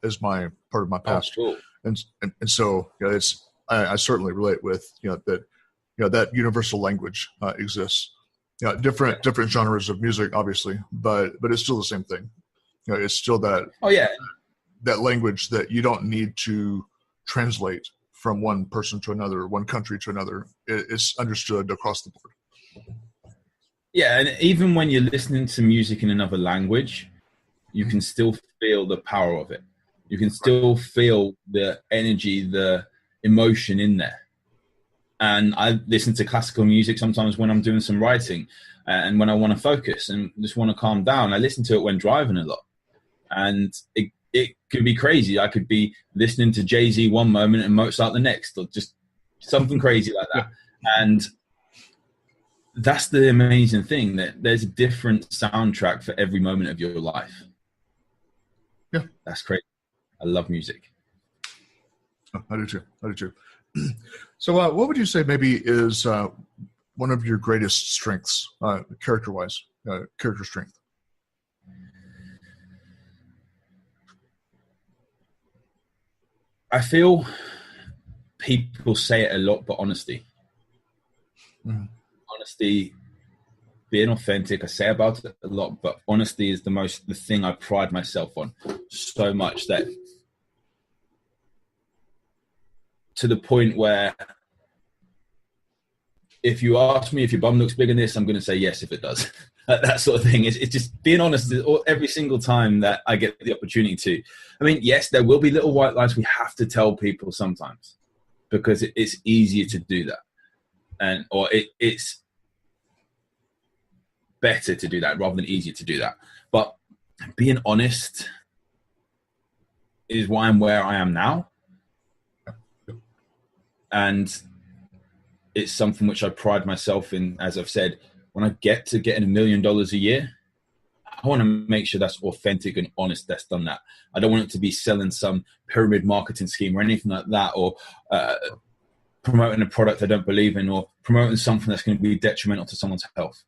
as my part of my past. Cool. And so I certainly relate with that universal language exists. Different genres of music, obviously, but it's still the same thing. It's still that that language that you don't need to translate from one person to another, one country to another. It's understood across the board. Yeah, and even when you're listening to music in another language, you can still feel the power of it. You can still feel the energy, the emotion in there. And I listen to classical music sometimes when I'm doing some writing and when I want to focus and just want to calm down. I listen to it when driving a lot. And it could be crazy. I could be listening to Jay-Z one moment and Mozart the next, or just something crazy like that. And that's the amazing thing, that there's a different soundtrack for every moment of your life. Yeah. That's crazy. I love music. Oh, I do too. So what would you say maybe is one of your greatest strengths, character-wise, character strength? I feel people say it a lot, but honesty. Mm-hmm. Honesty, being authentic, I say about it a lot, but honesty is the thing I pride myself on so much, that to the point where if you ask me if your bum looks big in this, I'm going to say yes if it does. That sort of thing. It's just being honest every single time that I get the opportunity to. I mean, yes, there will be little white lies we have to tell people sometimes because it's easier to do that. Or it's better to do that rather than easier to do that. But being honest is why I'm where I am now. And it's something which I pride myself in. As I've said, when I get to getting $1 million a year, I want to make sure that's authentic and honest that's done that. I don't want it to be selling some pyramid marketing scheme or anything like that, or promoting a product I don't believe in, or promoting something that's going to be detrimental to someone's health.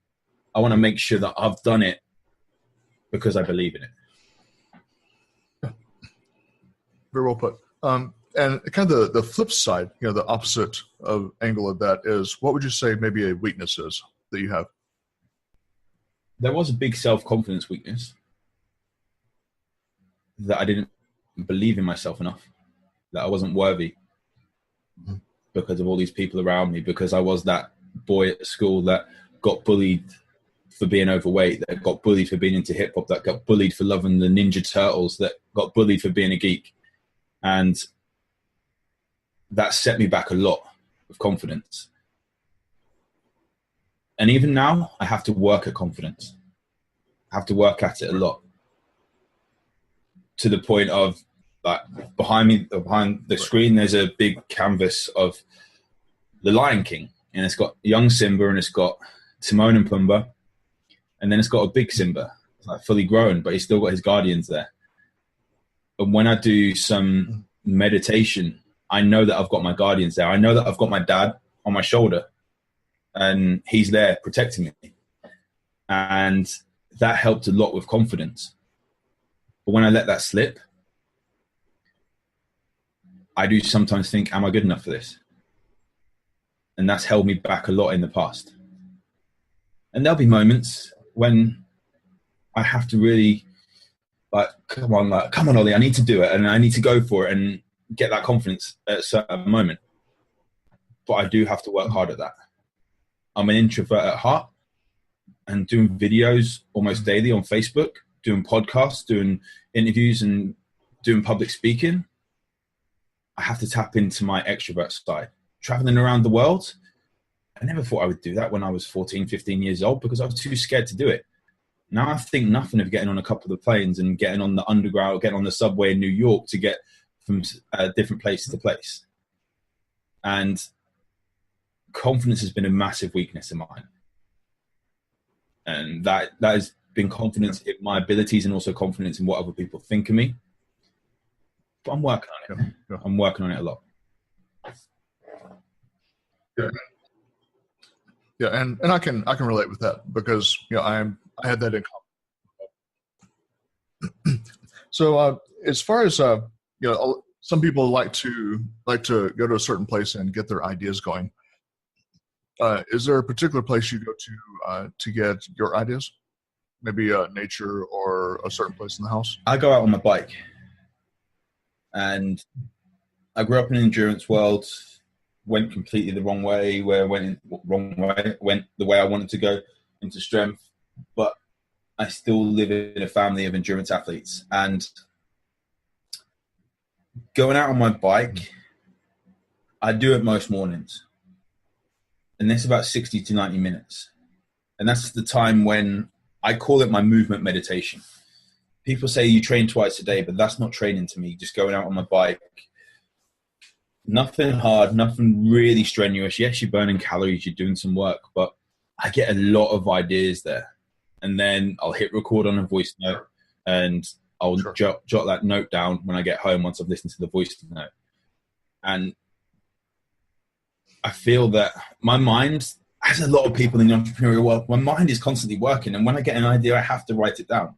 I want to make sure that I've done it because I believe in it. Very well put. And kind of the flip side, the opposite of angle of that is, what would you say maybe a weakness is that you have? There was a big self-confidence weakness, that I didn't believe in myself enough, that I wasn't worthy because of all these people around me, because I was that boy at school that got bullied for being overweight, that got bullied for being into hip-hop, that got bullied for loving the Ninja Turtles, that got bullied for being a geek. And that set me back a lot of confidence. And even now, I have to work at confidence. I have to work at it a lot. To the point of, like, behind the screen, there's a big canvas of The Lion King. And it's got young Simba and it's got Timon and Pumbaa. And then it's got a big Simba, like fully grown, but he's still got his guardians there. And when I do some meditation, I know that I've got my guardians there. I know that I've got my dad on my shoulder and he's there protecting me. And that helped a lot with confidence. But when I let that slip, I do sometimes think, am I good enough for this? And that's held me back a lot in the past. And there'll be moments when I have to really, come on, Ollie, I need to do it and I need to go for it and get that confidence at a certain moment. But I do have to work hard at that. I'm an introvert at heart, and doing videos almost daily on Facebook, doing podcasts, doing interviews and doing public speaking, I have to tap into my extrovert side. Traveling around the world, I never thought I would do that when I was 14, 15 years old because I was too scared to do it. Now I think nothing of getting on a couple of planes and getting on the underground, getting on the subway in New York to get from different place to place. And confidence has been a massive weakness of mine. And that has been confidence in my abilities and also confidence in what other people think of me. But I'm working on it. Yeah. I'm working on it a lot. Yeah, and I can relate with that because I had that in common. So as far as some people like to go to a certain place and get their ideas going. Is there a particular place you go to get your ideas? Maybe nature or a certain place in the house? I go out on my bike, and I grew up in an endurance world. Went completely the wrong way. Went the way I wanted to go, into strength, but I still live in a family of endurance athletes, and going out on my bike, I do it most mornings, and that's about 60 to 90 minutes. And that's the time when I call it my movement meditation. People say you train twice a day, but that's not training to me. Just going out on my bike, nothing hard, nothing really strenuous. Yes, you're burning calories, you're doing some work, but I get a lot of ideas there. And then I'll hit record on a voice note, and I'll jot that note down when I get home once I've listened to the voice note. And I feel that my mind, as a lot of people in the entrepreneurial world, my mind is constantly working. And when I get an idea, I have to write it down.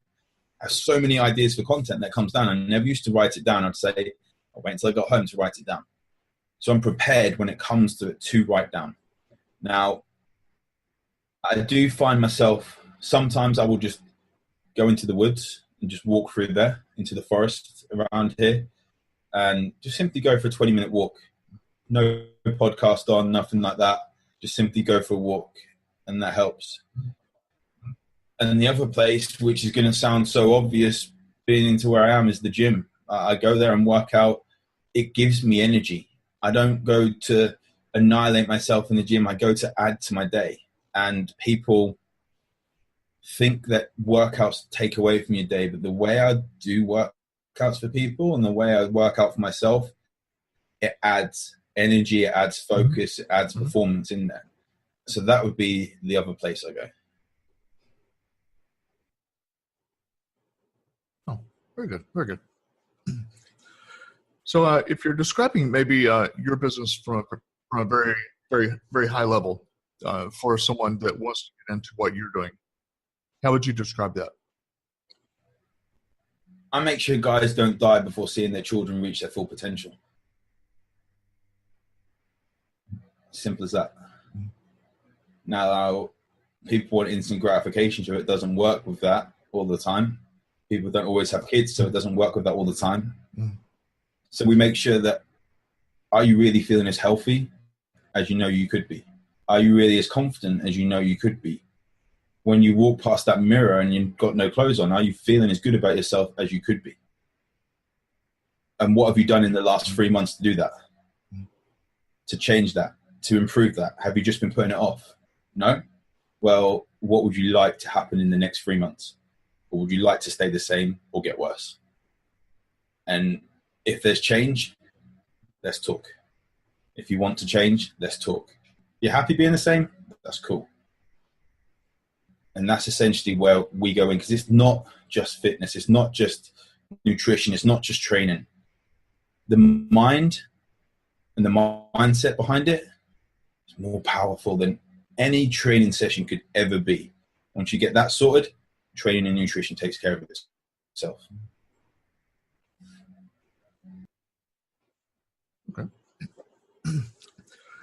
I have so many ideas for content that comes down. I never used to write it down. I'd say, I'll wait until I got home to write it down. So I'm prepared when it comes to it to write down. Now, I do find myself, sometimes I will just go into the woods and just walk through there into the forest around here and just simply go for a 20-minute walk. No podcast on, nothing like that. Just simply go for a walk, and that helps. And the other place, which is going to sound so obvious being into where I am, is the gym. I go there and work out. It gives me energy. I don't go to annihilate myself in the gym. I go to add to my day. And people think that workouts take away from your day, but the way I do workouts for people and the way I work out for myself, it adds energy, it adds focus, it adds performance in there. So that would be the other place I go. Oh, very good. Very good. So if you're describing maybe your business from a very, very, very high level for someone that wants to get into what you're doing, how would you describe that? I make sure guys don't die before seeing their children reach their full potential. Simple as that. Now, people want instant gratification, so it doesn't work with that all the time. People don't always have kids, so it doesn't work with that all the time. So we make sure that, are you really feeling as healthy as you know you could be? Are you really as confident as you know you could be? When you walk past that mirror and you've got no clothes on, are you feeling as good about yourself as you could be? And what have you done in the last 3 months to do that? To change that, to improve that? Have you just been putting it off? No? Well, what would you like to happen in the next 3 months? Or would you like to stay the same or get worse? And if there's change, let's talk. If you want to change, let's talk. You're happy being the same? That's cool. And that's essentially where we go in, because it's not just fitness. It's not just nutrition. It's not just training. The mind and the mindset behind it is more powerful than any training session could ever be. Once you get that sorted, training and nutrition takes care of itself. Okay.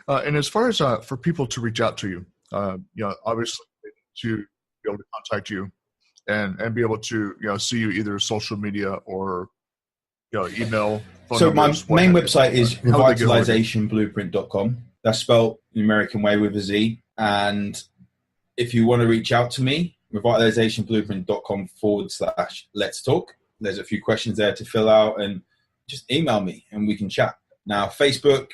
And as far as for people to reach out to you, obviously to be able to contact you and be able to see you either social media or email. Phone so numbers, my main website is revitalizationblueprint.com. That's spelled the American way with a Z. And if you want to reach out to me, revitalizationblueprint.com/let's talk. There's a few questions there to fill out, and just email me and we can chat. Now, Facebook,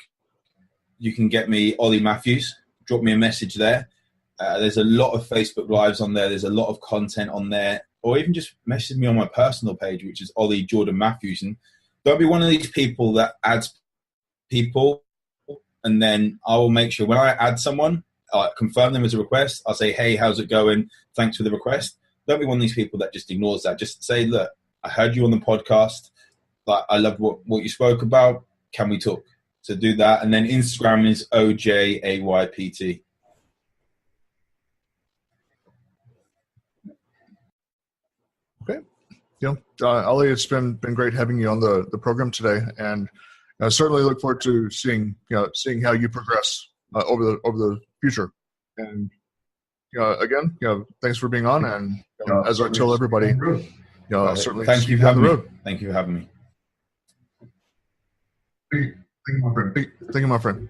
you can get me Ollie Matthews. Drop me a message there. There's a lot of Facebook Lives on there. There's a lot of content on there. Or even just message me on my personal page, which is Ollie Jordan Matthews. And don't be one of these people that adds people, and then I will make sure when I add someone, confirm them as a request. I'll say, hey, how's it going? Thanks for the request. Don't be one of these people that just ignores that. Just say, look, I heard you on the podcast. I love what you spoke about. Can we talk? So do that. And then Instagram is OJAYPT. Okay. Ollie, it's been great having you on the program today, and I certainly look forward to seeing how you progress over the future. And again, thanks for being on, and as I tell everybody, certainly thank you for having me. Thank you for having me. Thank you, my friend.